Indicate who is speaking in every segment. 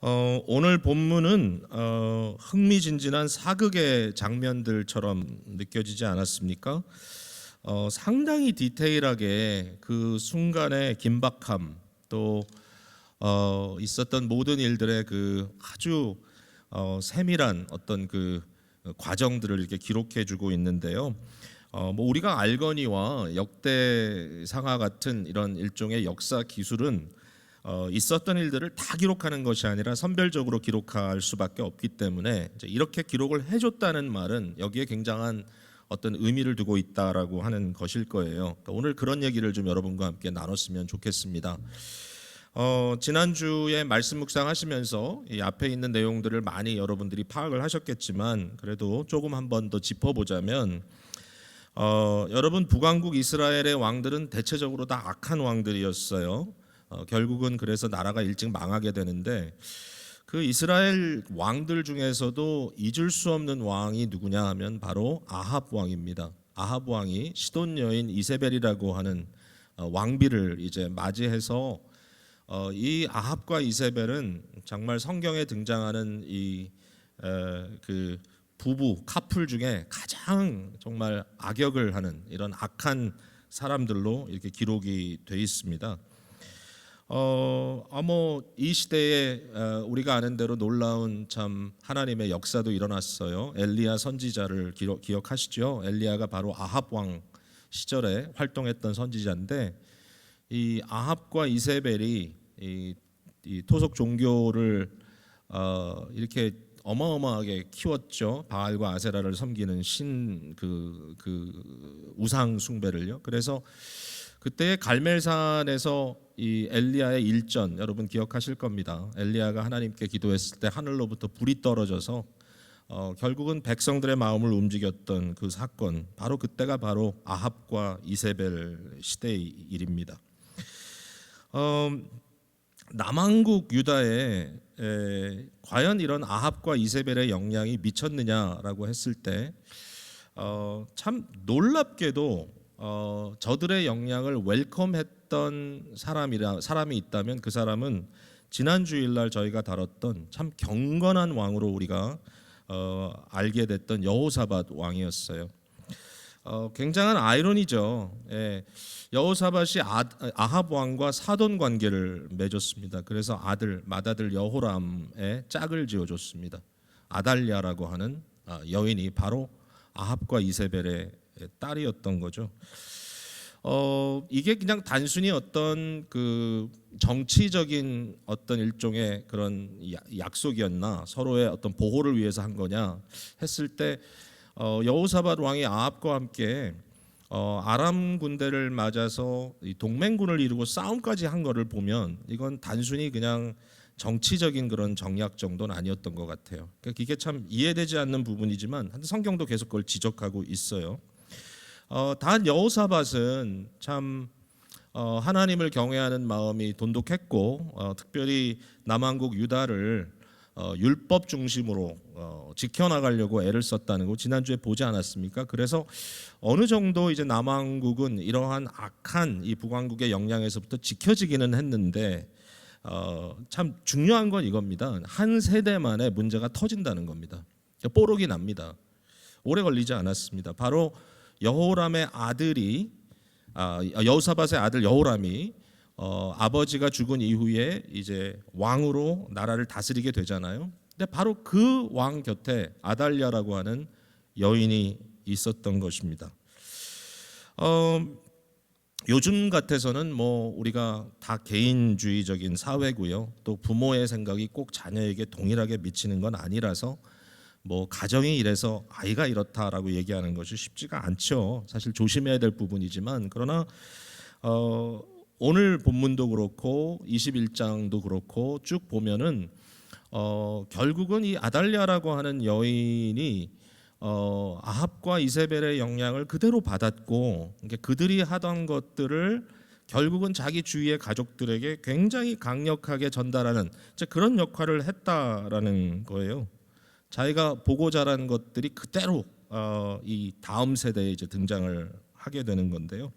Speaker 1: 오늘 본문은 흥미진진한 사극의 장면들처럼 느껴지지 않았습니까? 상당히 디테일하게 그 순간의 긴박함 또 있었던 모든 일들의 그 아주 세밀한 어떤 그 과정들을 이렇게 기록해주고 있는데요. 뭐 우리가 알거니와 역대상화 같은 이런 일종의 역사 기술은 있었던 일들을 다 기록하는 것이 아니라 선별적으로 기록할 수밖에 없기 때문에 이제 이렇게 기록을 해줬다는 말은 여기에 굉장한 어떤 의미를 두고 있다라고 하는 것일 거예요. 그러니까 오늘 그런 얘기를 좀 여러분과 함께 나눴으면 좋겠습니다. 지난주에 말씀 묵상하시면서 이 앞에 있는 내용들을 많이 여러분들이 파악을 하셨겠지만 그래도 조금 한 번 더 짚어보자면 여러분 북왕국 이스라엘의 왕들은 대체적으로 다 악한 왕들이었어요. 결국은 그래서 나라가 일찍 망하게 되는데 그 이스라엘 왕들 중에서도 잊을 수 없는 왕이 누구냐 하면 바로 아합 왕입니다. 아합 왕이 시돈 여인 이세벨이라고 하는 왕비를 이제 맞이해서 이 아합과 이세벨은 정말 성경에 등장하는 그 부부 카풀 중에 가장 정말 악역을 하는 이런 악한 사람들로 이렇게 기록이 돼 있습니다. 이 시대에 우리가 아는 대로 놀라운 참 하나님의 역사도 일어났어요. 엘리야 선지자를 기억하시죠? 엘리야가 바로 아합 왕 시절에 활동했던 선지자인데 이 아합과 이세벨이 이 토속 종교를 이렇게 어마어마하게 키웠죠. 바알과 아세라를 섬기는 그 우상 숭배를요. 그래서 그때 갈멜산에서 이 엘리야의 일전 여러분 기억하실 겁니다. 엘리야가 하나님께 기도했을 때 하늘로부터 불이 떨어져서 결국은 백성들의 마음을 움직였던 그 사건, 바로 그때가 바로 아합과 이세벨 시대의 일입니다. 남왕국 유다에 과연 이런 아합과 이세벨의 영향이 미쳤느냐라고 했을 때 참 놀랍게도 저들의 영향을 웰컴했던 사람이 있다면 그 사람은 지난 주일날 저희가 다뤘던 참 경건한 왕으로 우리가 알게 됐던 여호사밧 왕이었어요. 굉장한 아이러니죠. 여호사밧이 아합 왕과 사돈 관계를 맺었습니다. 그래서 맏아들 여호람의 짝을 지어줬습니다. 아달랴라고 하는 여인이 바로 아합과 이세벨의 딸이었던 거죠. 이게 그냥 단순히 어떤 그 정치적인 어떤 일종의 그런 약속이었나, 서로의 어떤 보호를 위해서 한 거냐 했을 때 여호사밧 왕이 아합과 함께 아람 군대를 맞아서 동맹군을 이루고 싸움까지 한 거를 보면 이건 단순히 그냥 정치적인 그런 정략 정도는 아니었던 것 같아요. 그러니까 이게 참 이해되지 않는 부분이지만 성경도 계속 그걸 지적하고 있어요. 단 여호사밧은 참 하나님을 경외하는 마음이 돈독했고 특별히 남왕국 유다를 율법 중심으로 지켜나가려고 애를 썼다는 거 지난주에 보지 않았습니까? 그래서 어느 정도 이제 남왕국은 이러한 악한 이 북왕국의 영향에서부터 지켜지기는 했는데 참 중요한 건 이겁니다. 한 세대 만에 문제가 터진다는 겁니다. 뽀록이 납니다. 오래 걸리지 않았습니다. 바로 여호람의 아들이 여호사밧의 아들 여호람이 아버지가 죽은 이후에 이제 왕으로 나라를 다스리게 되잖아요. 근데 바로 그 왕 곁에 아달랴라고 하는 여인이 있었던 것입니다. 요즘 같아서는 뭐 우리가 다 개인주의적인 사회고요. 또 부모의 생각이 꼭 자녀에게 동일하게 미치는 건 아니라서 뭐 가정이 이래서 아이가 이렇다라고 얘기하는 것이 쉽지가 않죠. 사실 조심해야 될 부분이지만 그러나 오늘 본문도 그렇고 21장도 그렇고 쭉 보면은 결국은 이 아달랴라고 하는 여인이 아합과 이세벨의 영향을 그대로 받았고 그들이 하던 것들을 결국은 자기 주위의 가족들에게 굉장히 강력하게 전달하는 그런 역할을 했다라는 거예요. 자기가 보고 자란 것들이 그대로 이 다음 세대에 이제 등장을 하게 되는 건데요.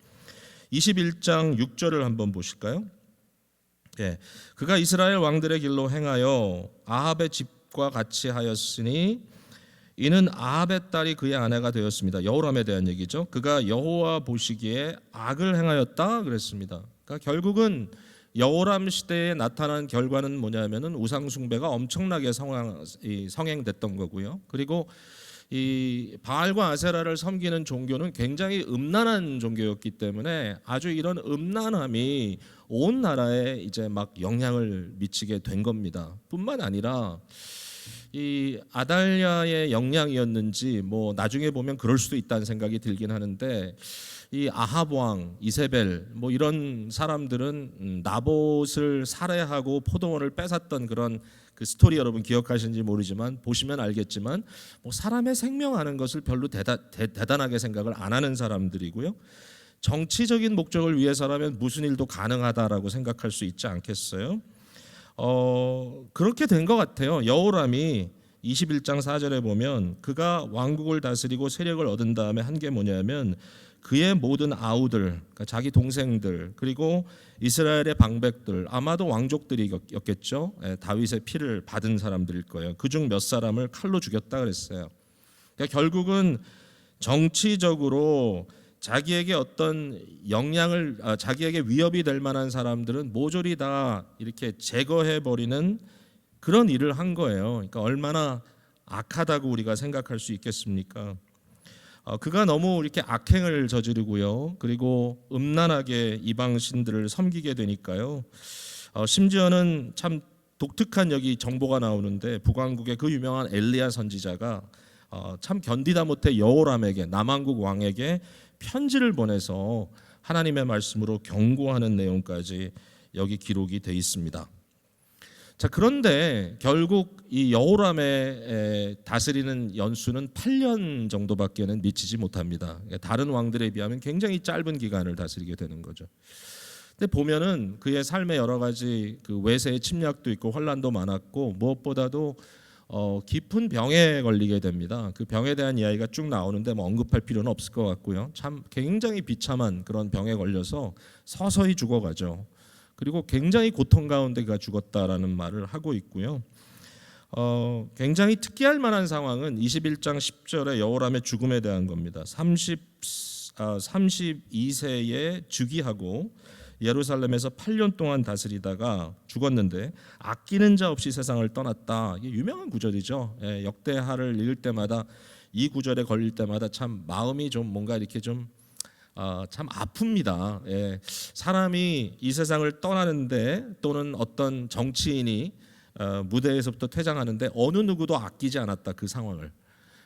Speaker 1: 21장 6절을 한번 보실까요? 예, 그가 이스라엘 왕들의 길로 행하여 아합의 집과 같이 하였으니 이는 아합의 딸이 그의 아내가 되었습니다. 여호람에 대한 얘기죠. 그가 여호와 보시기에 악을 행하였다 그랬습니다. 그러니까 결국은 여호람 시대에 나타난 결과는 뭐냐면은 우상 숭배가 엄청나게 성행됐던 거고요. 그리고 이 바알과 아세라를 섬기는 종교는 굉장히 음란한 종교였기 때문에 아주 이런 음란함이 온 나라에 이제 막 영향을 미치게 된 겁니다. 뿐만 아니라 이 아달랴의 영향이었는지 뭐 나중에 보면 그럴 수도 있다는 생각이 들긴 하는데 이 아합 왕, 이세벨 뭐 이런 사람들은 나봇을 살해하고 포도원을 뺏었던 그런 그 스토리 여러분 기억하시는지 모르지만 보시면 알겠지만 뭐 사람의 생명하는 것을 별로 대단하게 생각을 안 하는 사람들이고요. 정치적인 목적을 위해서라면 무슨 일도 가능하다라고 생각할 수 있지 않겠어요? 그렇게 된 것 같아요. 여호람이 21장 4절에 보면 그가 왕국을 다스리고 세력을 얻은 다음에 한 게 뭐냐면 그의 모든 아우들, 그러니까 자기 동생들 그리고 이스라엘의 방백들 아마도 왕족들이었겠죠. 다윗의 피를 받은 사람들일 거예요. 그중 몇 사람을 칼로 죽였다 그랬어요. 그러니까 결국은 정치적으로 자기에게 어떤 영향을 자기에게 위협이 될 만한 사람들은 모조리 다 이렇게 제거해 버리는 그런 일을 한 거예요. 그러니까 얼마나 악하다고 우리가 생각할 수 있겠습니까? 그가 너무 이렇게 악행을 저지르고요. 그리고 음란하게 이방 신들을 섬기게 되니까요. 심지어는 참 독특한 여기 정보가 나오는데 북왕국의 그 유명한 엘리야 선지자가 참 견디다 못해 여호람에게 남왕국 왕에게 편지를 보내서 하나님의 말씀으로 경고하는 내용까지 여기 기록이 돼 있습니다. 자, 그런데 결국 이 여호람의 다스리는 연수는 8년 정도밖에는 미치지 못합니다. 다른 왕들에 비하면 굉장히 짧은 기간을 다스리게 되는 거죠. 근데 보면은 그의 삶에 여러 가지 그 외세의 침략도 있고 혼란도 많았고 무엇보다도 깊은 병에 걸리게 됩니다. 그 병에 대한 이야기가 쭉 나오는데 뭐 언급할 필요는 없을 것 같고요. 참 굉장히 비참한 그런 병에 걸려서 서서히 죽어가죠. 그리고 굉장히 고통 가운데 그가 죽었다라는 말을 하고 있고요. 굉장히 특이할 만한 상황은 21장 10절의 여호람의 죽음에 대한 겁니다. 32세에 즉위하고 예루살렘에서 8년 동안 다스리다가 죽었는데 아끼는 자 없이 세상을 떠났다. 이게 유명한 구절이죠. 역대하를 읽을 때마다 이 구절에 걸릴 때마다 참 마음이 좀 뭔가 이렇게 좀 참 아픕니다. 사람이 이 세상을 떠나는데 또는 어떤 정치인이 무대에서부터 퇴장하는데 어느 누구도 아끼지 않았다 그 상황을.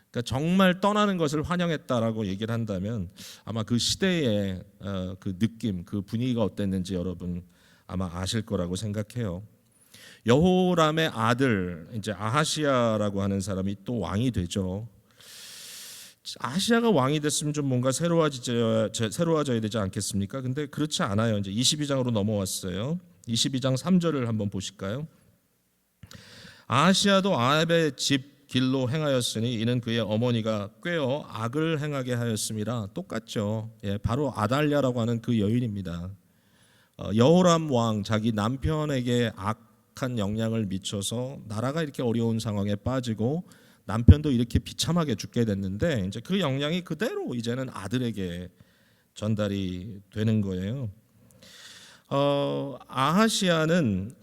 Speaker 1: 그러니까 정말 떠나는 것을 환영했다라고 얘기를 한다면 아마 그 시대의 그 느낌, 그 분위기가 어땠는지 여러분 아마 아실 거라고 생각해요. 여호람의 아들 이제 아하시야라고 하는 사람이 또 왕이 되죠. 아하시야가 왕이 됐으면 좀 뭔가 새로워져야 되지 않겠습니까? 근데 그렇지 않아요. 이제 22장으로 넘어왔어요. 22장 3절을 한번 보실까요? 아하시야도 아합의 집 길로 행하였으니 이는 그의 어머니가 꾀어 악을 행하게 하였음이라. 똑같죠. 바로 아달랴라고 하는 그 여인입니다. 여호람 왕 자기 남편에게 악한 영향을 미쳐서 나라가 이렇게 어려운 상황에 빠지고 남편도 이렇게 비참하게 죽게 됐는데 이제 그 영향이 그대로 이제는 아들에게 전달이 되는 거예요. 아하시야는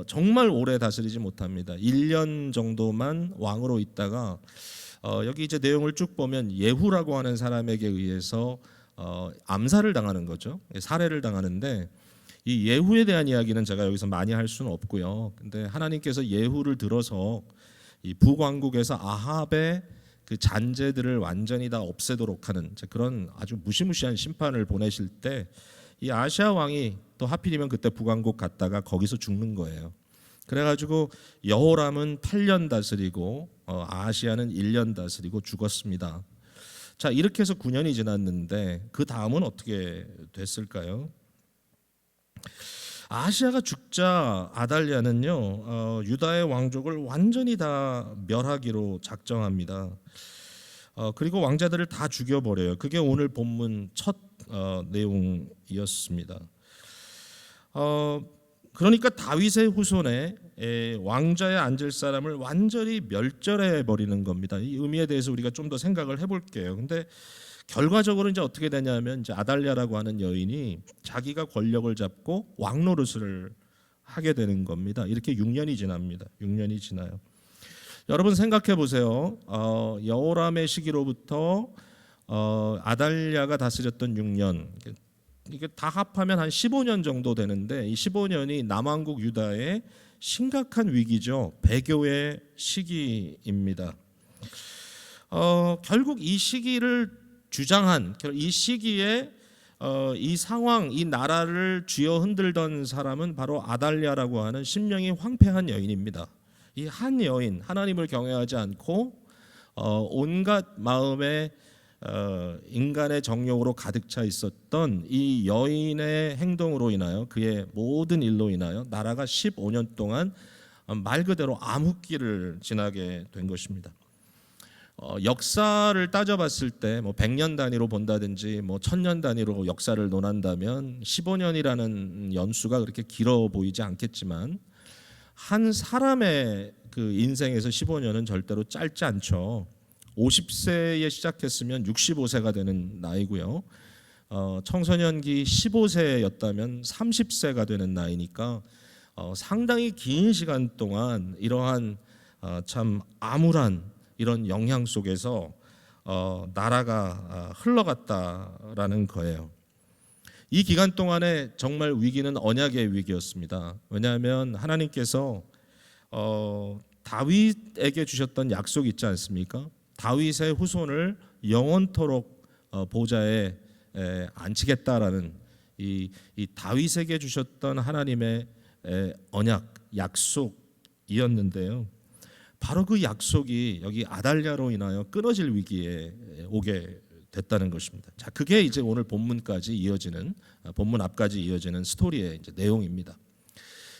Speaker 1: 정말 오래 다스리지 못합니다. 1년 정도만 왕으로 있다가 여기 이제 내용을 쭉 보면 예후라고 하는 사람에게 의해서 암살을 당하는 거죠. 살해를 당하는데 이 예후에 대한 이야기는 제가 여기서 많이 할 수는 없고요. 근데 하나님께서 예후를 들어서 이 북왕국에서 아합의 그 잔재들을 완전히 다 없애도록 하는 그런 아주 무시무시한 심판을 보내실 때 이 아시아 왕이 또 하필이면 그때 북왕국 갔다가 거기서 죽는 거예요. 그래가지고 여호람은 8년 다스리고 아하시야는 1년 다스리고 죽었습니다. 자, 이렇게 해서 9년이 지났는데 그 다음은 어떻게 됐을까요? 아하시야가 죽자 아달랴는요 유다의 왕족을 완전히 다 멸하기로 작정합니다. 그리고 왕자들을 다 죽여버려요. 그게 오늘 본문 첫 내용이었습니다. 그러니까 다윗의 후손에 왕좌에 앉을 사람을 완전히 멸절해 버리는 겁니다. 이 의미에 대해서 우리가 좀 더 생각을 해볼게요. 근데 결과적으로 이제 어떻게 되냐면 이제 아달랴라고 하는 여인이 자기가 권력을 잡고 왕 노릇을 하게 되는 겁니다. 이렇게 6년이 지납니다. 6년이 지나요. 여러분 생각해 보세요. 여호람의 시기로부터 아달랴가 다스렸던 6년, 이게 다 합하면 한 15년 정도 되는데 이 15년이 남왕국 유다의 심각한 위기죠. 배교의 시기입니다. 결국 이 시기를 주장한, 이 시기에 이 상황, 이 나라를 쥐어 흔들던 사람은 바로 아달랴라고 하는 심령이 황폐한 여인입니다. 이 한 여인, 하나님을 경외하지 않고 온갖 마음에 인간의 정욕으로 가득 차 있었던 이 여인의 행동으로 인하여, 그의 모든 일로 인하여 나라가 15년 동안 말 그대로 암흑기를 지나게 된 것입니다. 역사를 따져봤을 때 뭐 100년 단위로 본다든지 뭐 1000년 단위로 역사를 논한다면 15년이라는 연수가 그렇게 길어 보이지 않겠지만 한 사람의 그 인생에서 15년은 절대로 짧지 않죠. 50세에 시작했으면 65세가 되는 나이고요. 청소년기 15세였다면 30세가 되는 나이니까 상당히 긴 시간 동안 이러한 참 암울한 이런 영향 속에서 나라가 흘러갔다라는 거예요. 이 기간 동안에 정말 위기는 언약의 위기였습니다. 왜냐하면 하나님께서 다윗에게 주셨던 약속이 있지 않습니까? 다윗의 후손을 영원토록 보좌에 앉히겠다라는 이 다윗에게 주셨던 하나님의 언약, 약속이었는데요. 바로 그 약속이 여기 아달랴로 인하여 끊어질 위기에 오게 됐다는 것입니다. 자, 그게 이제 오늘 본문까지 이어지는, 본문 앞까지 이어지는 스토리의 이제 내용입니다.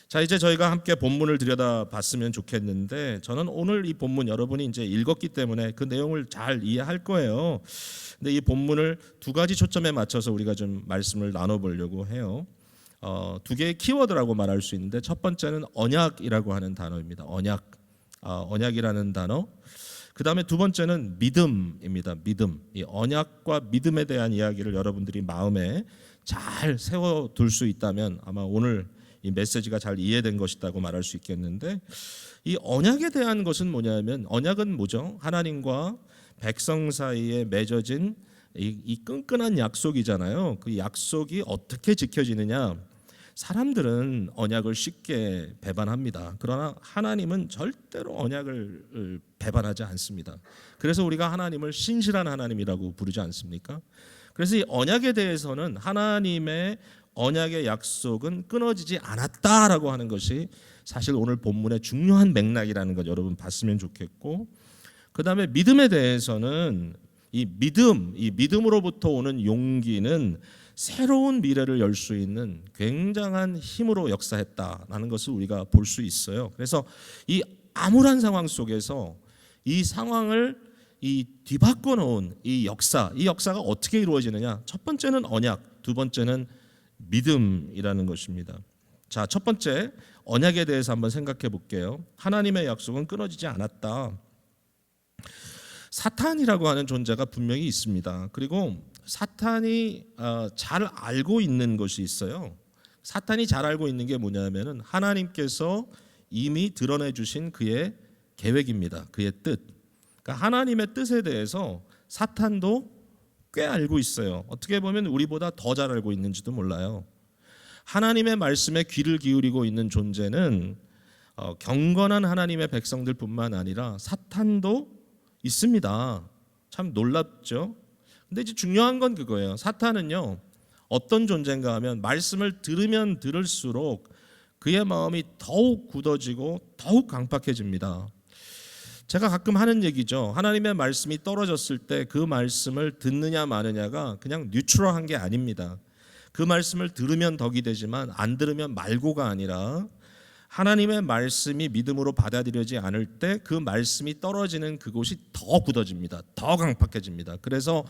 Speaker 1: 자, 이제 저희가 함께 본문을 들여다봤으면 좋겠는데, 저는 오늘 이 본문 여러분이 이제 읽었기 때문에 그 내용을 잘 이해할 거예요. 근데 이 본문을 두 가지 초점에 맞춰서 우리가 좀 말씀을 나눠보려고 해요. 두 개의 키워드라고 말할 수 있는데, 첫 번째는 언약이라고 하는 단어입니다. 언약이라는 단어. 그 다음에 두 번째는 믿음입니다. 믿음. 이 언약과 믿음에 대한 이야기를 여러분들이 마음에 잘 세워둘 수 있다면 아마 오늘 이 메시지가 잘 이해된 것이라고 말할 수 있겠는데, 이 언약에 대한 것은 뭐냐면, 언약은 뭐죠? 하나님과 백성 사이에 맺어진 이 끈끈한 약속이잖아요. 그 약속이 어떻게 지켜지느냐? 사람들은 언약을 쉽게 배반합니다. 그러나 하나님은 절대로 언약을 배반하지 않습니다. 그래서 우리가 하나님을 신실한 하나님이라고 부르지 않습니까? 그래서 이 언약에 대해서는 하나님의 언약의 약속은 끊어지지 않았다라고 하는 것이 사실 오늘 본문의 중요한 맥락이라는 것 여러분 봤으면 좋겠고, 그 다음에 믿음에 대해서는 이 믿음으로부터 오는 용기는 새로운 미래를 열 수 있는 굉장한 힘으로 역사했다라는 것을 우리가 볼 수 있어요. 그래서 이 암울한 상황 속에서 이 상황을 뒤바꿔 놓은 이 역사가 어떻게 이루어지느냐? 첫 번째는 언약, 두 번째는 믿음이라는 것입니다. 자, 첫 번째 언약에 대해서 한번 생각해 볼게요. 하나님의 약속은 끊어지지 않았다. 사탄이라고 하는 존재가 분명히 있습니다. 그리고 사탄이 잘 알고 있는 것이 있어요. 사탄이 잘 알고 있는 게 뭐냐면은 하나님께서 이미 드러내 주신 그의 계획입니다. 그의 뜻. 그러니까 하나님의 뜻에 대해서 사탄도 꽤 알고 있어요. 어떻게 보면 우리보다 더 잘 알고 있는지도 몰라요. 하나님의 말씀에 귀를 기울이고 있는 존재는 경건한 하나님의 백성들뿐만 아니라 사탄도 있습니다. 참 놀랍죠? 근데 이제 중요한 건 그거예요. 사탄은요, 어떤 존재인가 하면 말씀을 들으면 들을수록 그의 마음이 더욱 굳어지고 더욱 강팍해집니다. 제가 가끔 하는 얘기죠. 하나님의 말씀이 떨어졌을 때 그 말씀을 듣느냐 마느냐가 그냥 뉴트럴한 게 아닙니다. 그 말씀을 들으면 덕이 되지만 안 들으면 말고가 아니라 하나님의 말씀이 믿음으로 받아들여지지 않을 때 그 말씀이 떨어지는 그곳이 더 굳어집니다. 더 강팍해집니다. 그래서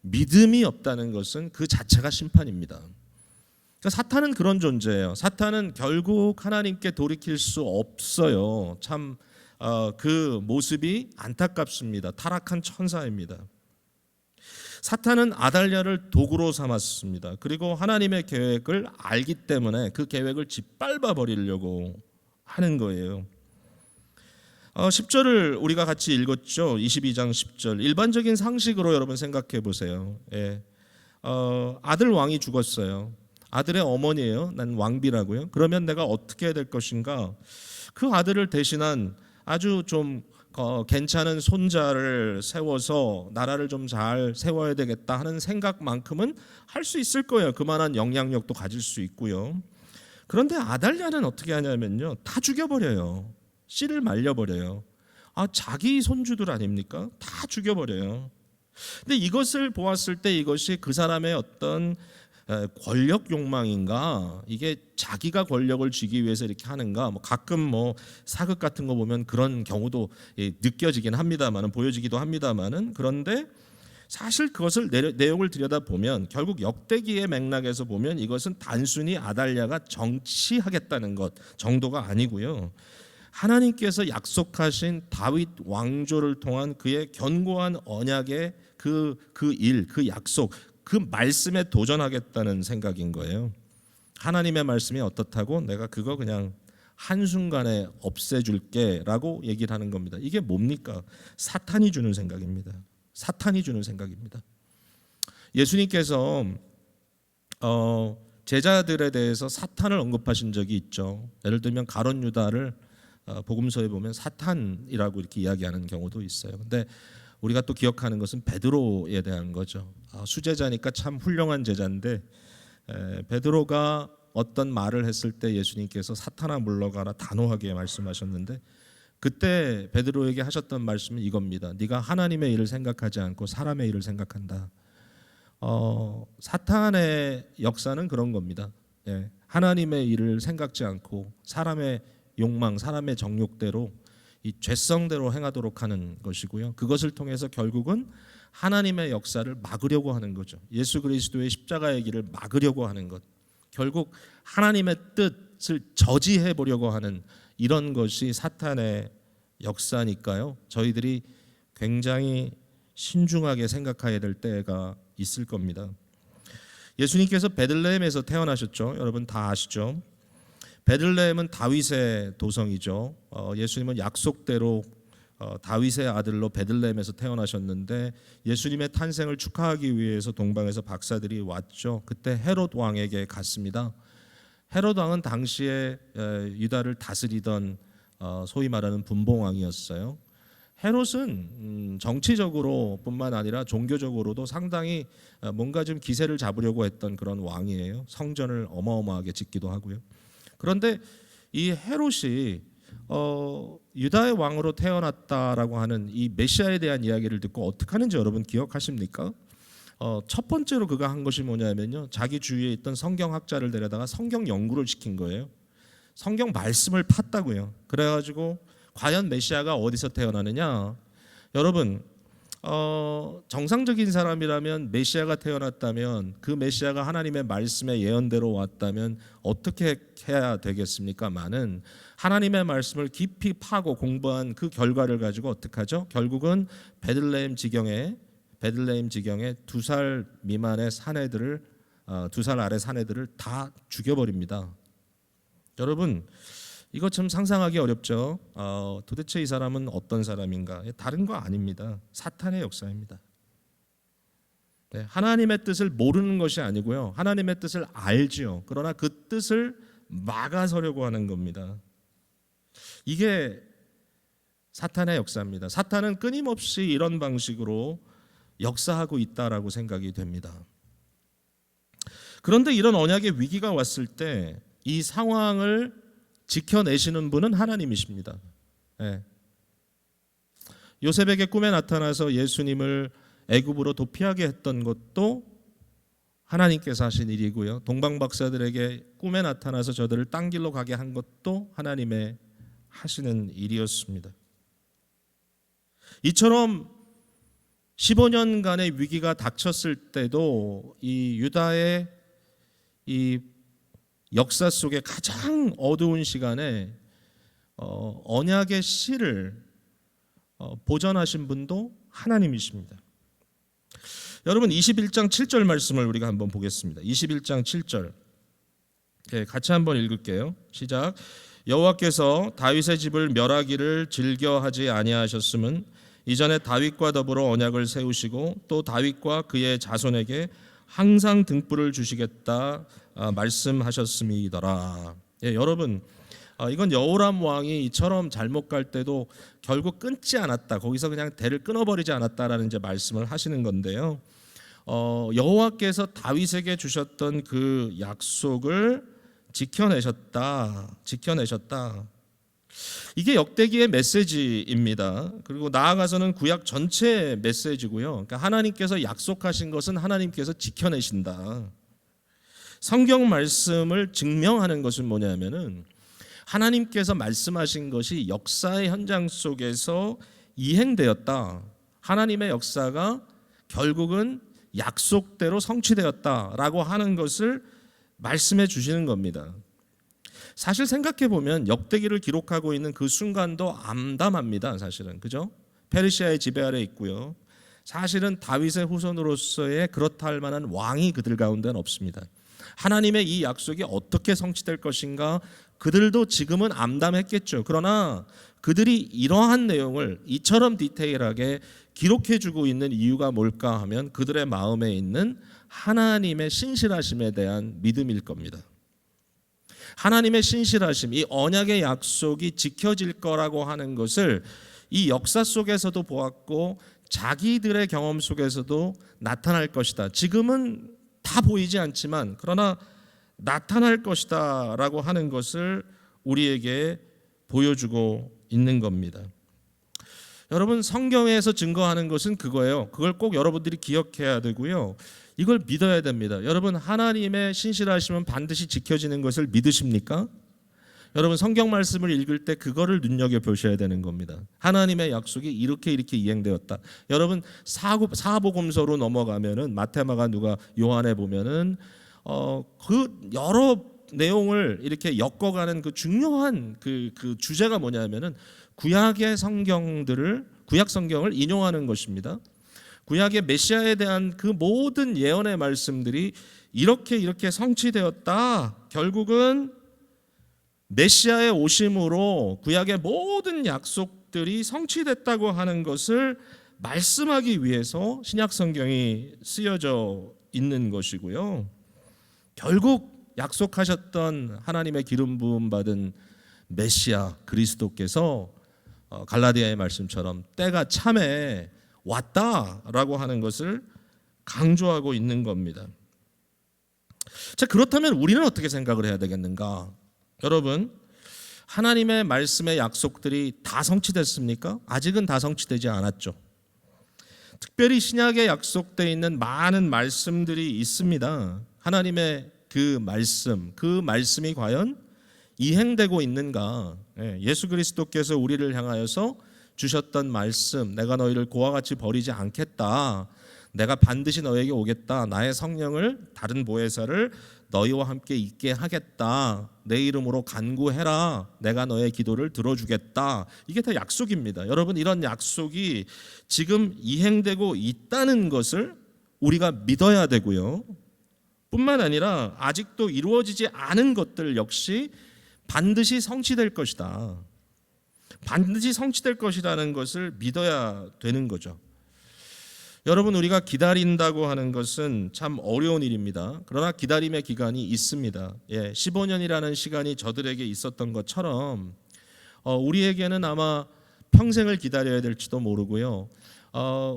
Speaker 1: 믿음이 없다는 것은 그 자체가 심판입니다. 그러니까 사탄은 그런 존재예요. 사탄은 결국 하나님께 돌이킬 수 없어요. 참 그 모습이 안타깝습니다. 타락한 천사입니다. 사탄은 아달랴를 도구로 삼았습니다. 그리고 하나님의 계획을 알기 때문에 그 계획을 짓밟아 버리려고 하는 거예요. 10절을 우리가 같이 읽었죠. 22장 10절. 일반적인 상식으로 여러분 생각해 보세요. 예. 아들 왕이 죽었어요. 아들의 어머니예요. 난 왕비라고요. 그러면 내가 어떻게 해야 될 것인가? 그 아들을 대신한 아주 좀 괜찮은 손자를 세워서 나라를 좀 잘 세워야 되겠다 하는 생각만큼은 할 수 있을 거예요. 그만한 영향력도 가질 수 있고요. 그런데 아달랴는 어떻게 하냐면요, 다 죽여버려요. 씨를 말려버려요. 자기 손주들 아닙니까? 다 죽여버려요. 근데 이것을 보았을 때 이것이 그 사람의 어떤 권력 욕망인가, 이게 자기가 권력을 쥐기 위해서 이렇게 하는가, 가끔 사극 같은 거 보면 그런 경우도 느껴지긴 합니다만은, 보여지기도 합니다만은, 그런데 사실 그것을 내용을 들여다보면 결국 역대기의 맥락에서 보면 이것은 단순히 아달랴가 정치하겠다는 것 정도가 아니고요, 하나님께서 약속하신 다윗 왕조를 통한 그의 견고한 언약의 그 약속, 그 말씀에 도전하겠다는 생각인 거예요. 하나님의 말씀이 어떻다고 내가 그거 그냥 한순간에 없애줄게 라고 얘기를 하는 겁니다. 이게 뭡니까? 사탄이 주는 생각입니다. 사탄이 주는 생각입니다. 예수님께서 제자들에 대해서 사탄을 언급하신 적이 있죠. 예를 들면 가룟 유다를 복음서에 보면 사탄이라고 이렇게 이야기하는 경우도 있어요. 근데 우리가 또 기억하는 것은 베드로에 대한 거죠. 수제자니까 참 훌륭한 제자인데 베드로가 어떤 말을 했을 때 예수님께서 사탄아 물러가라 단호하게 말씀하셨는데, 그때 베드로에게 하셨던 말씀은 이겁니다. 네가 하나님의 일을 생각하지 않고 사람의 일을 생각한다. 사탄의 역사는 그런 겁니다. 하나님의 일을 생각지 않고 사람의 욕망, 사람의 정욕대로, 이 죄성대로 행하도록 하는 것이고요. 그것을 통해서 결국은 하나님의 역사를 막으려고 하는 거죠. 예수 그리스도의 십자가의 길을 막으려고 하는 것, 결국 하나님의 뜻을 저지해 보려고 하는 이런 것이 사탄의 역사니까요. 저희들이 굉장히 신중하게 생각해야 될 때가 있을 겁니다. 예수님께서 베들레헴에서 태어나셨죠. 여러분 다 아시죠? 베들레헴은 다윗의 도성이죠. 예수님은 약속대로 다윗의 아들로 베들레헴에서 태어나셨는데, 예수님의 탄생을 축하하기 위해서 동방에서 박사들이 왔죠. 그때 헤롯 왕에게 갔습니다. 헤롯 왕은 당시에 유다를 다스리던 소위 말하는 분봉왕이었어요. 헤롯은 정치적으로 뿐만 아니라 종교적으로도 상당히 뭔가 좀 기세를 잡으려고 했던 그런 왕이에요. 성전을 어마어마하게 짓기도 하고요. 그런데 이 헤롯이 유다의 왕으로 태어났다라고 하는 이 메시아에 대한 이야기를 듣고 어떻게 하는지 여러분 기억하십니까? 첫 번째로 그가 한 것이 뭐냐면요, 자기 주위에 있던 성경학자를 데려다가 성경 연구를 시킨 거예요. 성경 말씀을 팠다고요. 그래가지고 과연 메시아가 어디서 태어나느냐? 여러분, 정상적인 사람이라면 메시아가 태어났다면, 그 메시아가 하나님의 말씀의 예언대로 왔다면 어떻게 해야 되겠습니까만은, 하나님의 말씀을 깊이 파고 공부한 그 결과를 가지고 어떻게 하죠? 결국은 베들레헴 지경에 2살 미만의 사내들을, 2살 아래 사내들을 다 죽여버립니다. 여러분, 이거 참 상상하기 어렵죠. 도대체 이 사람은 어떤 사람인가? 다른 거 아닙니다. 사탄의 역사입니다. 하나님의 뜻을 모르는 것이 아니고요, 하나님의 뜻을 알지요. 그러나 그 뜻을 막아서려고 하는 겁니다. 이게 사탄의 역사입니다. 사탄은 끊임없이 이런 방식으로 역사하고 있다라고 생각이 됩니다. 그런데 이런 언약의 위기가 왔을 때 이 상황을 지켜내시는 분은 하나님이십니다. 요셉에게 꿈에 나타나서 예수님을 애굽으로 도피하게 했던 것도 하나님께서 하신 일이고요, 동방 박사들에게 꿈에 나타나서 저들을 딴 길로 가게 한 것도 하나님의 하시는 일이었습니다. 이처럼 15년간의 위기가 닥쳤을 때도 이 유다의 이 역사 속에 가장 어두운 시간에 언약의 씨를 보전하신 분도 하나님이십니다. 여러분 21장 7절 말씀을 우리가 한번 보겠습니다. 21장 7절 같이 한번 읽을게요. 시작. 여호와께서 다윗의 집을 멸하기를 즐겨하지 아니하셨음은 이전에 다윗과 더불어 언약을 세우시고 또 다윗과 그의 자손에게 항상 등불을 주시겠다 말씀하셨음이더라. 여러분 이건 여호람 왕이 이처럼 잘못 갈 때도 결국 끊지 않았다. 거기서 그냥 대를 끊어버리지 않았다라는 이제 말씀을 하시는 건데요. 여호와께서 다윗에게 주셨던 그 약속을 지켜내셨다. 이게 역대기의 메시지입니다. 그리고 나아가서는 구약 전체 메시지고요. 그러니까 하나님께서 약속하신 것은 하나님께서 지켜내신다. 성경 말씀을 증명하는 것은 뭐냐면은 하나님께서 말씀하신 것이 역사의 현장 속에서 이행되었다. 하나님의 역사가 결국은 약속대로 성취되었다라고 하는 것을 말씀해 주시는 겁니다. 사실 생각해 보면 역대기를 기록하고 있는 그 순간도 암담합니다. 사실은 그죠? 페르시아의 지배 아래 있고요. 사실은 다윗의 후손으로서의 그렇다 할 만한 왕이 그들 가운데는 없습니다. 하나님의 이 약속이 어떻게 성취될 것인가 그들도 지금은 암담했겠죠. 그러나 그들이 이러한 내용을 이처럼 디테일하게 기록해주고 있는 이유가 뭘까 하면 그들의 마음에 있는 하나님의 신실하심에 대한 믿음일 겁니다. 하나님의 신실하심, 이 언약의 약속이 지켜질 거라고 하는 것을 이 역사 속에서도 보았고 자기들의 경험 속에서도 나타날 것이다. 지금은 다 보이지 않지만 그러나 나타날 것이다 라고 하는 것을 우리에게 보여주고 있는 겁니다. 여러분 성경에서 증거하는 것은 그거예요. 그걸 꼭 여러분들이 기억해야 되고요. 이걸 믿어야 됩니다. 여러분 하나님의 신실하심은 반드시 지켜지는 것을 믿으십니까? 여러분 성경 말씀을 읽을 때 그거를 눈여겨보셔야 되는 겁니다. 하나님의 약속이 이렇게 이행되었다. 여러분 사복음서로 넘어가면은 마태마가 누가 요한에 보면은 그 여러 내용을 이렇게 엮어가는 그 중요한 그 주제가 뭐냐면은 구약 성경을 인용하는 것입니다. 구약의 메시아에 대한 그 모든 예언의 말씀들이 이렇게 성취되었다. 결국은 메시아의 오심으로 구약의 모든 약속들이 성취됐다고 하는 것을 말씀하기 위해서 신약 성경이 쓰여져 있는 것이고요. 결국 약속하셨던 하나님의 기름 부음 받은 메시아 그리스도께서 갈라디아의 말씀처럼 때가 참에 왔다라고 하는 것을 강조하고 있는 겁니다. 자, 그렇다면 우리는 어떻게 생각을 해야 되겠는가? 여러분, 하나님의 말씀의 약속들이 다 성취됐습니까? 아직은 다 성취되지 않았죠. 특별히 신약에 약속되어 있는 많은 말씀들이 있습니다. 하나님의 그 말씀이 과연 이행되고 있는가? 예수 그리스도께서 우리를 향하여서 주셨던 말씀, 내가 너희를 고와 같이 버리지 않겠다. 내가 반드시 너에게 오겠다. 나의 성령을 다른 보혜사를 너희와 함께 있게 하겠다. 내 이름으로 간구해라. 내가 너의 기도를 들어주겠다. 이게 다 약속입니다. 여러분 이런 약속이 지금 이행되고 있다는 것을 우리가 믿어야 되고요. 뿐만 아니라 아직도 이루어지지 않은 것들 역시 반드시 성취될 것이다. 반드시 성취될 것이라는 것을 믿어야 되는 거죠. 여러분 우리가 기다린다고 하는 것은 참 어려운 일입니다. 그러나 기다림의 기간이 있습니다. 15년이라는 시간이 저들에게 있었던 것처럼 우리에게는 아마 평생을 기다려야 될지도 모르고요.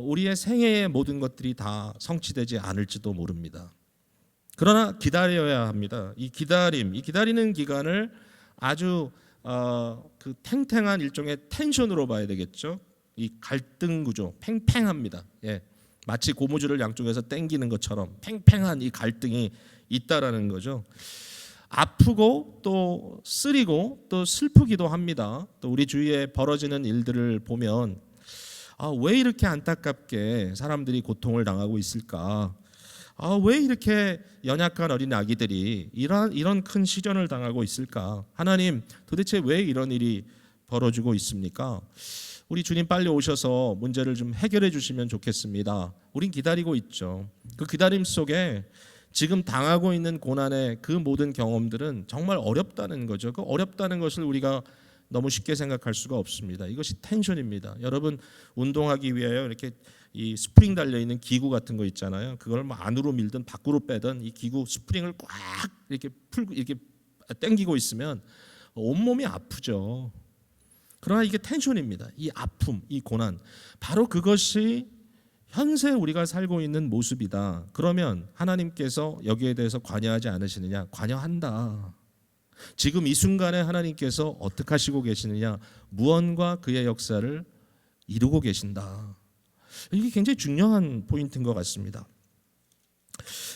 Speaker 1: 우리의 생애의 모든 것들이 다 성취되지 않을지도 모릅니다. 그러나 기다려야 합니다. 이 기다리는 기간을 아주 그 탱탱한 일종의 텐션으로 봐야 되겠죠. 이 갈등 구조 팽팽합니다. 마치 고무줄을 양쪽에서 당기는 것처럼 팽팽한 이 갈등이 있다라는 거죠. 아프고 또 쓰리고 또 슬프기도 합니다. 또 우리 주위에 벌어지는 일들을 보면 왜 이렇게 안타깝게 사람들이 고통을 당하고 있을까? 왜 이렇게 연약한 어린 아기들이 이런 큰 시련을 당하고 있을까? 하나님, 도대체 왜 이런 일이 벌어지고 있습니까? 우리 주님 빨리 오셔서 문제를 좀 해결해 주시면 좋겠습니다. 우린 기다리고 있죠. 그 기다림 속에 지금 당하고 있는 고난의 그 모든 경험들은 정말 어렵다는 거죠. 그 어렵다는 것을 우리가 너무 쉽게 생각할 수가 없습니다. 이것이 텐션입니다. 여러분, 운동하기 위하여 이렇게 이 스프링 달려 있는 기구 같은 거 있잖아요. 그걸 뭐 안으로 밀든 밖으로 빼든 이 기구 스프링을 꽉 이렇게 풀고 이렇게 당기고 있으면 온몸이 아프죠. 그러나 이게 텐션입니다. 이 아픔, 이 고난, 바로 그것이 현재 우리가 살고 있는 모습이다. 그러면 하나님께서 여기에 대해서 관여하지 않으시느냐? 관여한다. 지금 이 순간에 하나님께서 어떻게 하시고 계시느냐? 무언가 그의 역사를 이루고 계신다. 이게 굉장히 중요한 포인트인 것 같습니다.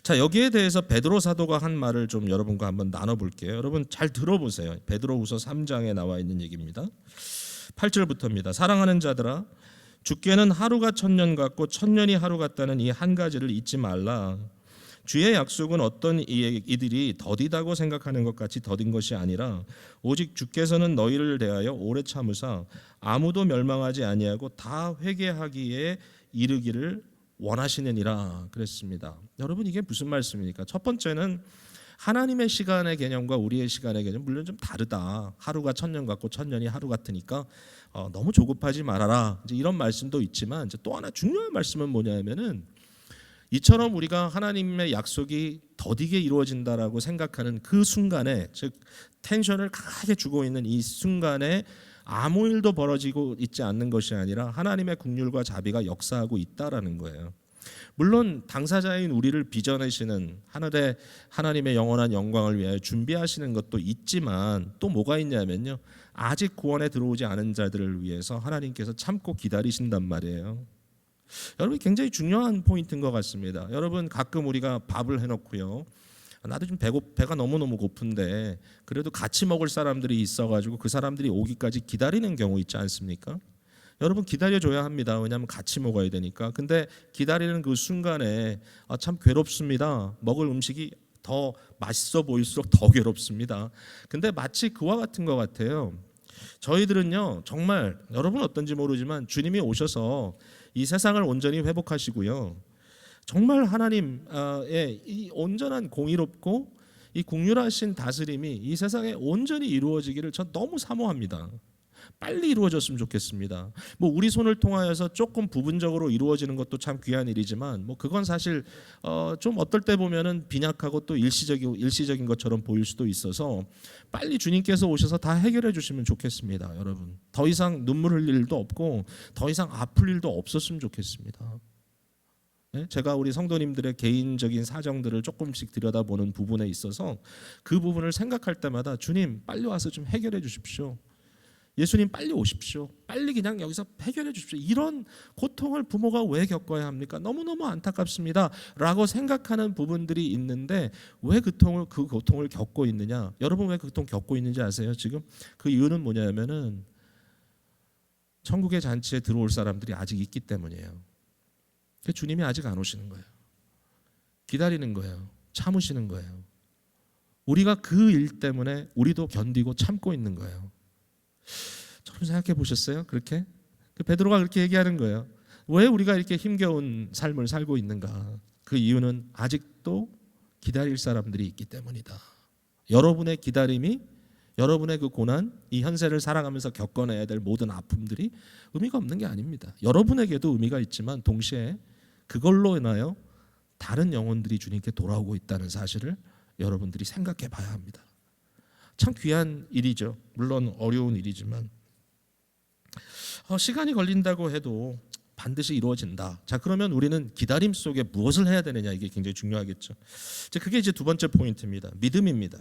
Speaker 1: 자, 여기에 대해서 베드로 사도가 한 말을 좀 여러분과 한번 나눠볼게요. 여러분 잘 들어보세요. 베드로후서 3장에 나와 있는 얘기입니다. 8절부터입니다. 사랑하는 자들아, 주께는 하루가 천년 같고 천년이 하루 같다는 이 한 가지를 잊지 말라. 주의 약속은 어떤 이들이 더디다고 생각하는 것 같이 더딘 것이 아니라 오직 주께서는 너희를 대하여 오래 참으사 아무도 멸망하지 아니하고 다 회개하기에 이르기를 원하시느니라 그랬습니다. 여러분, 이게 무슨 말씀입니까? 첫 번째는 하나님의 시간의 개념과 우리의 시간의 개념 물론 좀 다르다. 하루가 천년 같고 천년이 하루 같으니까 너무 조급하지 말아라. 이제 이런 말씀도 있지만 이제 또 하나 중요한 말씀은 뭐냐면은 이처럼 우리가 하나님의 약속이 더디게 이루어진다라고 생각하는 그 순간에, 즉 텐션을 강하게 주고 있는 이 순간에 아무 일도 벌어지고 있지 않는 것이 아니라 하나님의 긍휼과 자비가 역사하고 있다라는 거예요. 물론 당사자인 우리를 빚어내시는 하늘의 하나님의 영원한 영광을 위하여 준비하시는 것도 있지만 또 뭐가 있냐면요, 아직 구원에 들어오지 않은 자들을 위해서 하나님께서 참고 기다리신단 말이에요. 여러분, 굉장히 중요한 포인트인 것 같습니다. 여러분, 가끔 우리가 밥을 해놓고요, 나도 좀 배가 너무너무 고픈데 그래도 같이 먹을 사람들이 있어가지고 그 사람들이 오기까지 기다리는 경우 있지 않습니까? 여러분, 기다려줘야 합니다. 왜냐하면 같이 먹어야 되니까. 근데 기다리는 그 순간에 참 괴롭습니다. 먹을 음식이 더 맛있어 보일수록 더 괴롭습니다. 근데 마치 그와 같은 것 같아요. 저희들은요, 정말 여러분 어떤지 모르지만 주님이 오셔서 이 세상을 온전히 회복하시고요, 정말 하나님의 이 온전한 공의롭고 이 긍휼하신 다스림이 이 세상에 온전히 이루어지기를 전 너무 사모합니다. 빨리 이루어졌으면 좋겠습니다. 뭐 우리 손을 통하여서 조금 부분적으로 이루어지는 것도 참 귀한 일이지만 뭐 그건 사실 좀 어떨 때 보면은 빈약하고 또 일시적인 것처럼 보일 수도 있어서 빨리 주님께서 오셔서 다 해결해 주시면 좋겠습니다. 여러분, 더 이상 눈물 흘릴 일도 없고 더 이상 아플 일도 없었으면 좋겠습니다. 네? 제가 우리 성도님들의 개인적인 사정들을 조금씩 들여다보는 부분에 있어서 그 부분을 생각할 때마다 주님 빨리 와서 좀 해결해 주십시오. 예수님 빨리 오십시오. 빨리 그냥 여기서 해결해 주십시오. 이런 고통을 부모가 왜 겪어야 합니까? 너무너무 안타깝습니다 라고 생각하는 부분들이 있는데 왜 그 고통을 겪고 있느냐? 여러분, 왜 그 고통 겪고 있는지 아세요? 지금 그 이유는 뭐냐면은 천국의 잔치에 들어올 사람들이 아직 있기 때문이에요. 주님이 아직 안 오시는 거예요. 기다리는 거예요. 참으시는 거예요. 우리가 그 일 때문에 우리도 견디고 참고 있는 거예요. 여러분, 생각해 보셨어요? 그렇게? 베드로가 그렇게 얘기하는 거예요. 왜 우리가 이렇게 힘겨운 삶을 살고 있는가? 그 이유는 아직도 기다릴 사람들이 있기 때문이다. 여러분의 기다림이, 여러분의 그 고난, 이 현세를 살아가면서 겪어내야 될 모든 아픔들이 의미가 없는 게 아닙니다. 여러분에게도 의미가 있지만 동시에 그걸로 인하여 다른 영혼들이 주님께 돌아오고 있다는 사실을 여러분들이 생각해 봐야 합니다. 참 귀한 일이죠. 물론 어려운 일이지만 시간이 걸린다고 해도 반드시 이루어진다. 자, 그러면 우리는 기다림 속에 무엇을 해야 되느냐, 이게 굉장히 중요하겠죠. 그게 이제 두 번째 포인트입니다. 믿음입니다.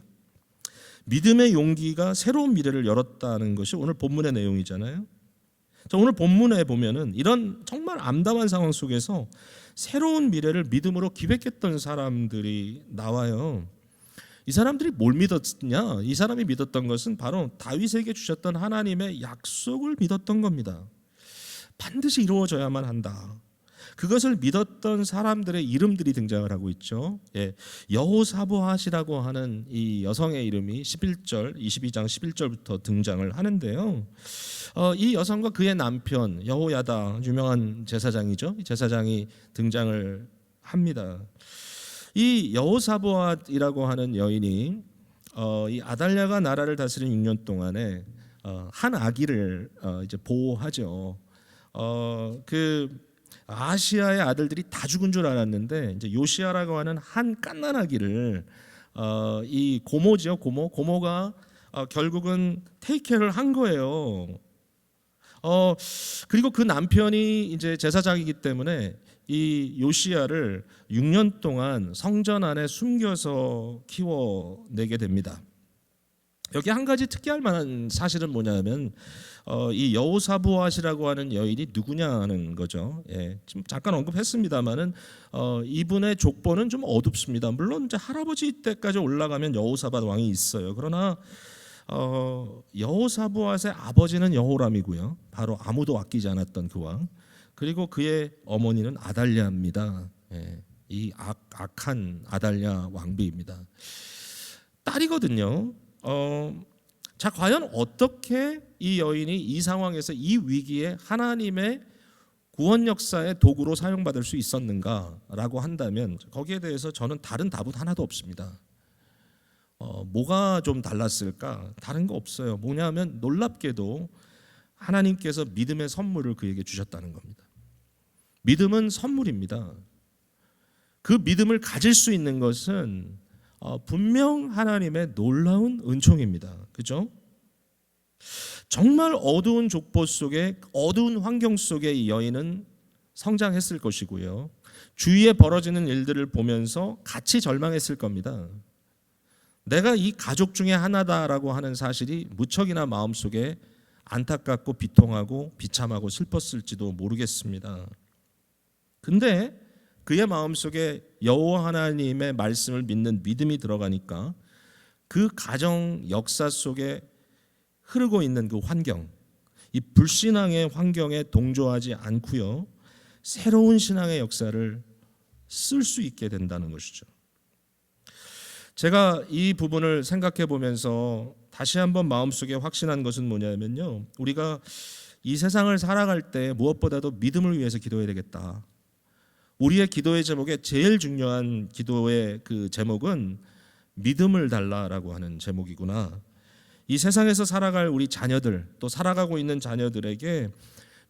Speaker 1: 믿음의 용기가 새로운 미래를 열었다는 것이 오늘 본문의 내용이잖아요. 자, 오늘 본문에 보면은 이런 정말 암담한 상황 속에서 새로운 미래를 믿음으로 기획했던 사람들이 나와요. 이 사람들이 뭘 믿었냐? 이 사람이 믿었던 것은 바로 다윗에게 주셨던 하나님의 약속을 믿었던 겁니다. 반드시 이루어져야만 한다. 그것을 믿었던 사람들의 이름들이 등장을 하고 있죠. 예, 여호사보앗이라고 하는 이 여성의 이름이 22장 11절부터 등장을 하는데요. 이 여성과 그의 남편 여호야다, 유명한 제사장이죠. 제사장이 등장을 합니다. 이 여호사보앗이라고 하는 여인이 이 아달랴가 나라를 다스린 6년 동안에 한 아기를 이제 보호하죠. 그 아시아의 아들들이 다 죽은 줄 알았는데 이제 요시아라고 하는 한 갓난 아기를 이 고모죠, 고모가 결국은 테이크케어를 한 거예요. 그리고 그 남편이 이제 제사장이기 때문에 이 요시야를 6년 동안 성전 안에 숨겨서 키워내게 됩니다. 여기 한 가지 특이할 만한 사실은 뭐냐면 이 여호사보앗이라고 하는 여인이 누구냐는 거죠. 예, 지금 잠깐 언급했습니다만은 이분의 족보는 좀 어둡습니다. 물론 이제 할아버지 때까지 올라가면 여호사밧 왕이 있어요. 그러나 여호사보앗의 아버지는 여호람이고요. 바로 아무도 아끼지 않았던 그 왕. 그리고 그의 어머니는 아달랴입니다. 예, 이 악한 아달랴 왕비입니다. 딸이거든요. 자, 과연 어떻게 이 여인이 이 상황에서 이 위기에 하나님의 구원 역사의 도구로 사용받을 수 있었는가라고 한다면 거기에 대해서 저는 다른 답은 하나도 없습니다. 뭐가 좀 달랐을까? 다른 거 없어요. 뭐냐면 놀랍게도 하나님께서 믿음의 선물을 그에게 주셨다는 겁니다. 믿음은 선물입니다. 그 믿음을 가질 수 있는 것은 분명 하나님의 놀라운 은총입니다. 그죠? 정말 어두운 족보 속에, 어두운 환경 속에 이 여인은 성장했을 것이고요. 주위에 벌어지는 일들을 보면서 같이 절망했을 겁니다. 내가 이 가족 중에 하나다라고 하는 사실이 무척이나 마음속에 안타깝고 비통하고 비참하고 슬펐을지도 모르겠습니다. 근데 그의 마음속에 여호와 하나님의 말씀을 믿는 믿음이 들어가니까 그 가정 역사 속에 흐르고 있는 그 환경, 이 불신앙의 환경에 동조하지 않고요, 새로운 신앙의 역사를 쓸 수 있게 된다는 것이죠. 제가 이 부분을 생각해 보면서 다시 한번 마음속에 확신한 것은 뭐냐면요, 우리가 이 세상을 살아갈 때 무엇보다도 믿음을 위해서 기도해야 되겠다. 우리의 기도의 제목에 제일 중요한 기도의 그 제목은 믿음을 달라라고 하는 제목이구나. 이 세상에서 살아갈 우리 자녀들, 또 살아가고 있는 자녀들에게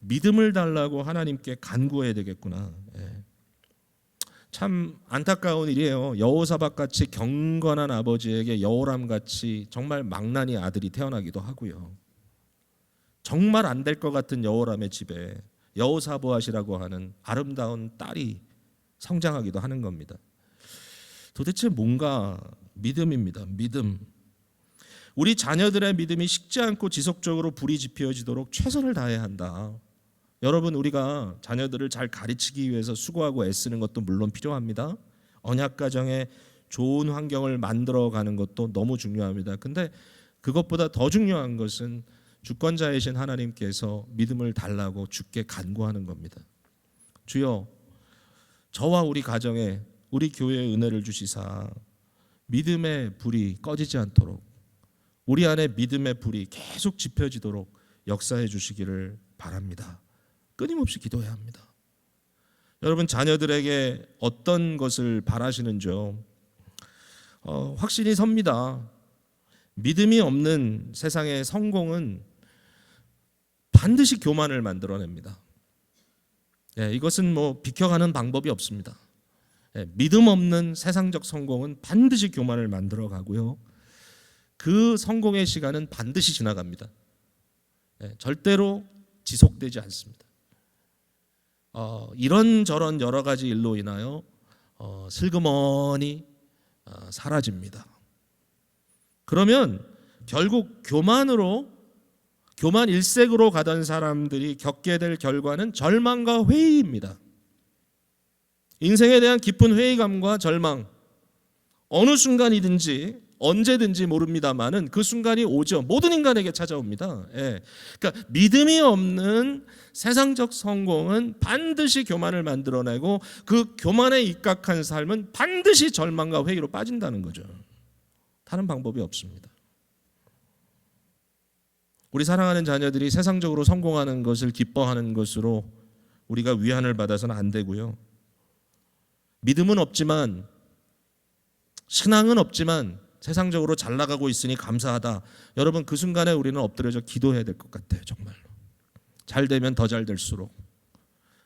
Speaker 1: 믿음을 달라고 하나님께 간구해야 되겠구나. 예. 참 안타까운 일이에요. 여호사밧같이 경건한 아버지에게 여호람같이 정말 망나니 아들이 태어나기도 하고요. 정말 안 될 것 같은 여호람의 집에 여호사보앗이라고 하는 아름다운 딸이 성장하기도 하는 겁니다. 도대체 뭔가 믿음입니다. 믿음. 우리 자녀들의 믿음이 식지 않고 지속적으로 불이 지펴지도록 최선을 다해야 한다. 여러분, 우리가 자녀들을 잘 가르치기 위해서 수고하고 애쓰는 것도 물론 필요합니다. 언약 가정에 좋은 환경을 만들어가는 것도 너무 중요합니다. 근데 그것보다 더 중요한 것은 주권자이신 하나님께서 믿음을 달라고 주께 간구하는 겁니다. 주여, 저와 우리 가정에 우리 교회에 은혜를 주시사 믿음의 불이 꺼지지 않도록, 우리 안에 믿음의 불이 계속 지펴지도록 역사해 주시기를 바랍니다. 끊임없이 기도해야 합니다. 여러분, 자녀들에게 어떤 것을 바라시는지요? 확신이 섭니다. 믿음이 없는 세상의 성공은 반드시 교만을 만들어냅니다. 예, 이것은 뭐 비켜가는 방법이 없습니다. 예, 믿음 없는 세상적 성공은 반드시 교만을 만들어가고요. 그 성공의 시간은 반드시 지나갑니다. 예, 절대로 지속되지 않습니다. 이런저런 여러 가지 일로 인하여 슬그머니 사라집니다. 그러면 결국 교만 일색으로 가던 사람들이 겪게 될 결과는 절망과 회의입니다. 인생에 대한 깊은 회의감과 절망, 어느 순간이든지 언제든지 모릅니다만은 그 순간이 오죠. 모든 인간에게 찾아옵니다. 예. 그러니까 믿음이 없는 세상적 성공은 반드시 교만을 만들어내고 그 교만에 입각한 삶은 반드시 절망과 회의로 빠진다는 거죠. 다른 방법이 없습니다. 우리 사랑하는 자녀들이 세상적으로 성공하는 것을 기뻐하는 것으로 우리가 위안을 받아서는 안 되고요. 믿음은 없지만, 신앙은 없지만 세상적으로 잘 나가고 있으니 감사하다. 여러분, 그 순간에 우리는 엎드려져 기도해야 될 것 같아요. 정말로. 잘 되면 더 잘 될수록,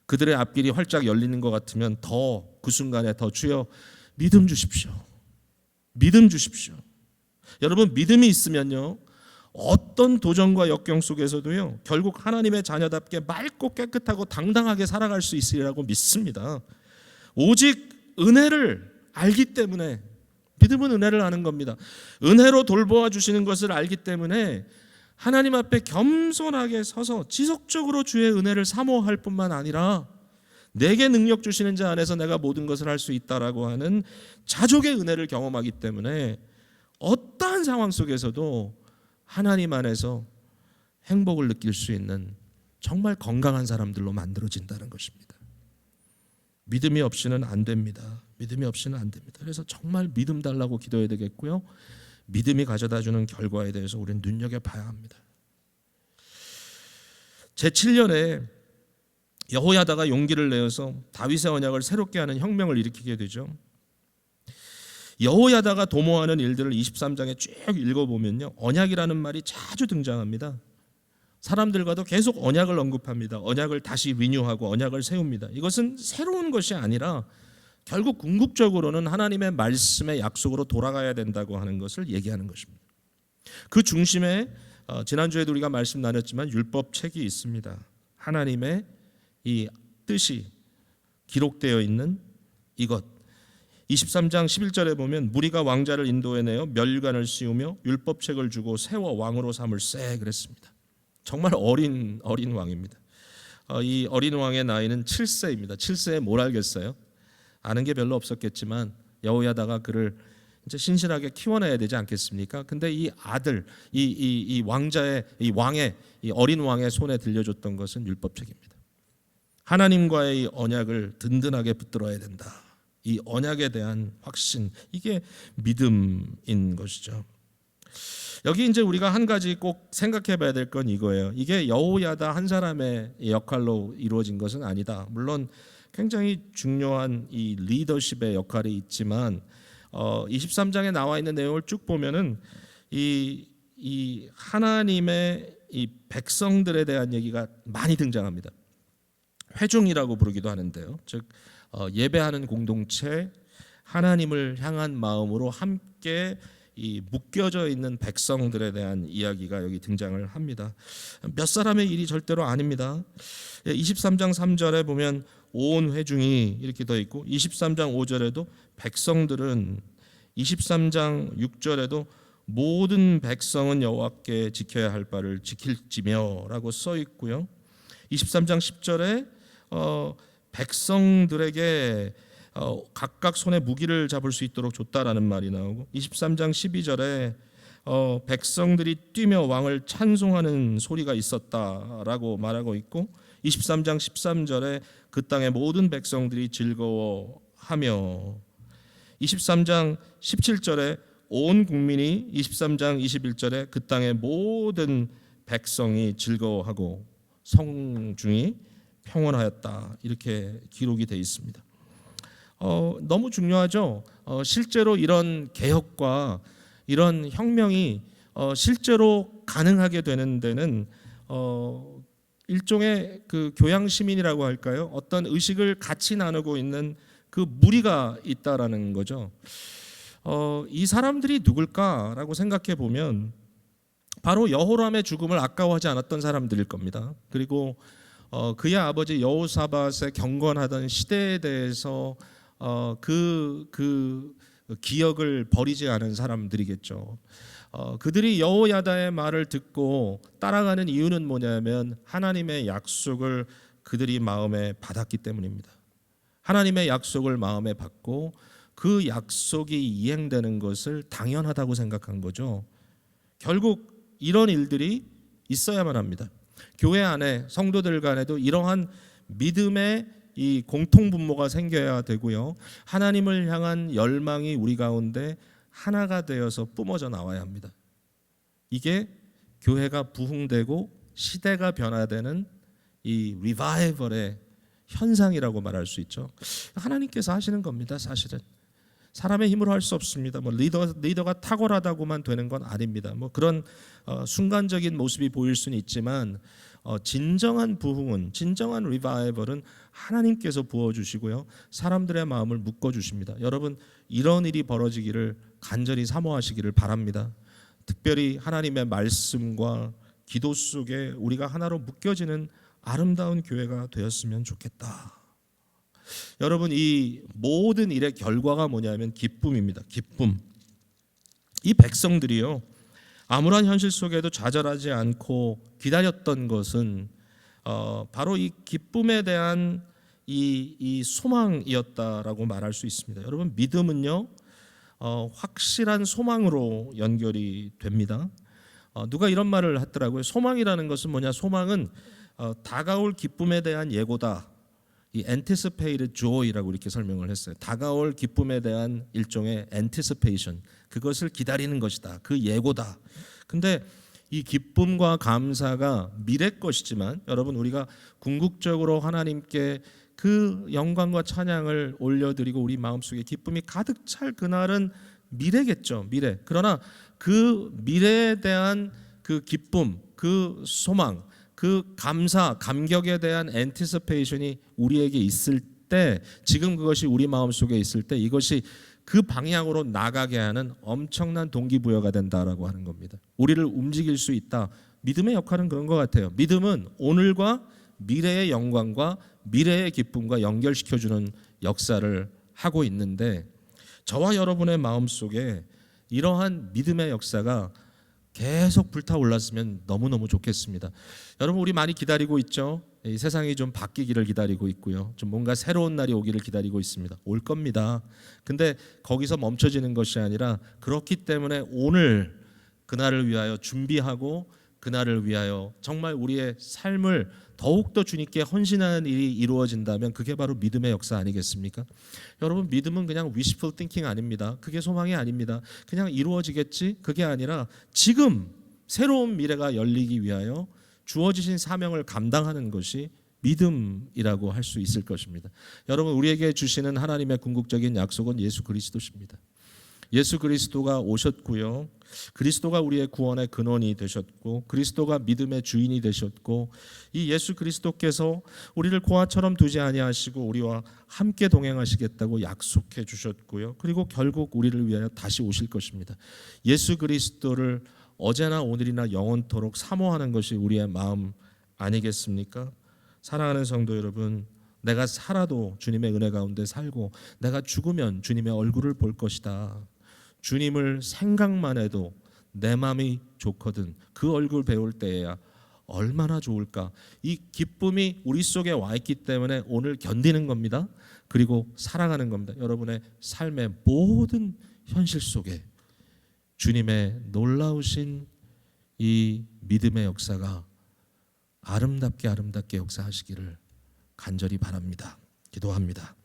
Speaker 1: 그들의 앞길이 활짝 열리는 것 같으면 더 그 순간에 더 주여 믿음 주십시오. 믿음 주십시오. 여러분, 믿음이 있으면요, 어떤 도전과 역경 속에서도요, 결국 하나님의 자녀답게 맑고 깨끗하고 당당하게 살아갈 수 있으리라고 믿습니다. 오직 은혜를 알기 때문에, 믿음은 은혜를 아는 겁니다. 은혜로 돌보아 주시는 것을 알기 때문에 하나님 앞에 겸손하게 서서 지속적으로 주의 은혜를 사모할 뿐만 아니라 내게 능력 주시는 자 안에서 내가 모든 것을 할 수 있다라고 하는 자족의 은혜를 경험하기 때문에 어떠한 상황 속에서도 하나님 안에서 행복을 느낄 수 있는 정말 건강한 사람들로 만들어진다는 것입니다. 믿음이 없이는 안 됩니다. 믿음이 없이는 안 됩니다. 그래서 정말 믿음 달라고 기도해야 되겠고요. 믿음이 가져다주는 결과에 대해서 우리는 눈여겨봐야 합니다. 제7년에 여호야다가 용기를 내어서 다윗의 언약을 새롭게 하는 혁명을 일으키게 되죠. 여호야다가 도모하는 일들을 23장에 쭉 읽어보면요, 언약이라는 말이 자주 등장합니다. 사람들과도 계속 언약을 언급합니다. 언약을 다시 리뉴하고 언약을 세웁니다. 이것은 새로운 것이 아니라 결국 궁극적으로는 하나님의 말씀의 약속으로 돌아가야 된다고 하는 것을 얘기하는 것입니다. 그 중심에 지난주에도 우리가 말씀 나눴지만 율법책이 있습니다. 하나님의 이 뜻이 기록되어 있는 이것. 23장 11절에 보면 무리가 왕자를 인도해내어 멸관을 씌우며 율법책을 주고 세워 왕으로 삼을세 그랬습니다. 정말 어린 왕입니다. 이 어린 왕의 나이는 7세입니다. 7세에 뭘 알겠어요? 아는 게 별로 없었겠지만 여호야다가 그를 이제 신실하게 키워내야 되지 않겠습니까? 근데 이 아들, 이 왕자의, 이 왕의, 이 어린 왕의 손에 들려줬던 것은 율법책입니다. 하나님과의 이 언약을 든든하게 붙들어야 된다. 이 언약에 대한 확신, 이게 믿음인 것이죠. 여기 이제 우리가 한 가지 꼭 생각해 봐야 될 건 이거예요. 이게 여호야다 한 사람의 역할로 이루어진 것은 아니다. 물론 굉장히 중요한 이 리더십의 역할이 있지만 23장에 나와 있는 내용을 쭉 보면은 이 하나님의 이 백성들에 대한 얘기가 많이 등장합니다. 회중이라고 부르기도 하는데요. 즉 예배하는 공동체, 하나님을 향한 마음으로 함께 이 묶여져 있는 백성들에 대한 이야기가 여기 등장을 합니다. 몇 사람의 일이 절대로 아닙니다. 23장 3절에 보면 온 회중이 이렇게 더 있고 23장 5절에도 백성들은, 23장 6절에도 모든 백성은 여호와께 지켜야 할 바를 지킬지며라고 써 있고요. 23장 10절에 백성들에게 각각 손에 무기를 잡을 수 있도록 줬다라는 말이 나오고 23장 12절에 백성들이 뛰며 왕을 찬송하는 소리가 있었다라고 말하고 있고 23장 13절에 그 땅의 모든 백성들이 즐거워하며 23장 17절에 온 국민이 23장 21절에 그 땅의 모든 백성이 즐거워하고 성중이 평온하였다 이렇게 기록이 되어 있습니다. 너무 중요하죠. 실제로 이런 개혁과 이런 혁명이 실제로 가능하게 되는 데는 일종의 그 교양 시민이라고 할까요? 어떤 의식을 같이 나누고 있는 그 무리가 있다라는 거죠. 이 사람들이 누굴까라고 생각해 보면 바로 여호람의 죽음을 아까워하지 않았던 사람들일 겁니다. 그리고 그의 아버지 여호사밧의 경건하던 시대에 대해서 그 기억을 버리지 않은 사람들이겠죠. 그들이 여호야다의 말을 듣고 따라가는 이유는 뭐냐면 하나님의 약속을 그들이 마음에 받았기 때문입니다. 하나님의 약속을 마음에 받고 그 약속이 이행되는 것을 당연하다고 생각한 거죠. 결국 이런 일들이 있어야만 합니다. 교회 안에 성도들 간에도 이러한 믿음의 이 공통분모가 생겨야 되고요. 하나님을 향한 열망이 우리 가운데 하나가 되어서 뿜어져 나와야 합니다. 이게 교회가 부흥되고 시대가 변화되는 이 리바이벌의 현상이라고 말할 수 있죠. 하나님께서 하시는 겁니다. 사실은 사람의 힘으로 할 수 없습니다. 뭐 리더가 탁월하다고만 되는 건 아닙니다. 뭐 그런 순간적인 모습이 보일 수는 있지만 진정한 부흥은, 진정한 리바이벌은 하나님께서 부어주시고요, 사람들의 마음을 묶어주십니다. 여러분, 이런 일이 벌어지기를 간절히 사모하시기를 바랍니다. 특별히 하나님의 말씀과 기도 속에 우리가 하나로 묶여지는 아름다운 교회가 되었으면 좋겠다. 여러분, 이 모든 일의 결과가 뭐냐면 기쁨입니다. 기쁨. 이 백성들이요, 아무런 현실 속에도 좌절하지 않고 기다렸던 것은 바로 이 기쁨에 대한 이 소망이었다라고 말할 수 있습니다. 여러분, 믿음은요, 확실한 소망으로 연결이 됩니다. 누가 이런 말을 하더라고요. 소망이라는 것은 뭐냐? 소망은 다가올 기쁨에 대한 예고다. 이 anticipated joy라고 이렇게 설명을 했어요. 다가올 기쁨에 대한 일종의 anticipation, 그것을 기다리는 것이다. 그 예고다. 근데 이 기쁨과 감사가 미래 것이지만, 여러분, 우리가 궁극적으로 하나님께 그 영광과 찬양을 올려드리고 우리 마음속에 기쁨이 가득 찰 그날은 미래겠죠. 미래. 그러나 그 미래에 대한 그 기쁨, 그 소망, 그 감사, 감격에 대한 anticipation이 우리에게 있을 때, 지금 그것이 우리 마음속에 있을 때 이것이 그 방향으로 나가게 하는 엄청난 동기부여가 된다라고 하는 겁니다. 우리를 움직일 수 있다. 믿음의 역할은 그런 것 같아요. 믿음은 오늘과 미래의 영광과 미래의 기쁨과 연결시켜주는 역사를 하고 있는데, 저와 여러분의 마음속에 이러한 믿음의 역사가 계속 불타올랐으면 너무너무 좋겠습니다. 여러분, 우리 많이 기다리고 있죠. 이 세상이 좀 바뀌기를 기다리고 있고요, 좀 뭔가 새로운 날이 오기를 기다리고 있습니다. 올 겁니다. 근데 거기서 멈춰지는 것이 아니라, 그렇기 때문에 오늘 그날을 위하여 준비하고 그날을 위하여 정말 우리의 삶을 더욱더 주님께 헌신하는 일이 이루어진다면 그게 바로 믿음의 역사 아니겠습니까? 여러분, 믿음은 그냥 wishful thinking 아닙니다. 그게 소망이 아닙니다. 그냥 이루어지겠지, 그게 아니라 지금 새로운 미래가 열리기 위하여 주어지신 사명을 감당하는 것이 믿음이라고 할 수 있을 것입니다. 여러분, 우리에게 주시는 하나님의 궁극적인 약속은 예수 그리스도십니다. 예수 그리스도가 오셨고요, 그리스도가 우리의 구원의 근원이 되셨고, 그리스도가 믿음의 주인이 되셨고, 이 예수 그리스도께서 우리를 고아처럼 두지 아니하시고 우리와 함께 동행하시겠다고 약속해 주셨고요, 그리고 결국 우리를 위하여 다시 오실 것입니다. 예수 그리스도를 어제나 오늘이나 영원토록 사모하는 것이 우리의 마음 아니겠습니까? 사랑하는 성도 여러분, 내가 살아도 주님의 은혜 가운데 살고, 내가 죽으면 주님의 얼굴을 볼 것이다. 주님을 생각만 해도 내 마음이 좋거든. 그 얼굴 배울 때야 얼마나 좋을까. 이 기쁨이 우리 속에 와 있기 때문에 오늘 견디는 겁니다. 그리고 살아가는 겁니다. 여러분의 삶의 모든 현실 속에 주님의 놀라우신 이 믿음의 역사가 아름답게 역사하시기를 간절히 바랍니다. 기도합니다.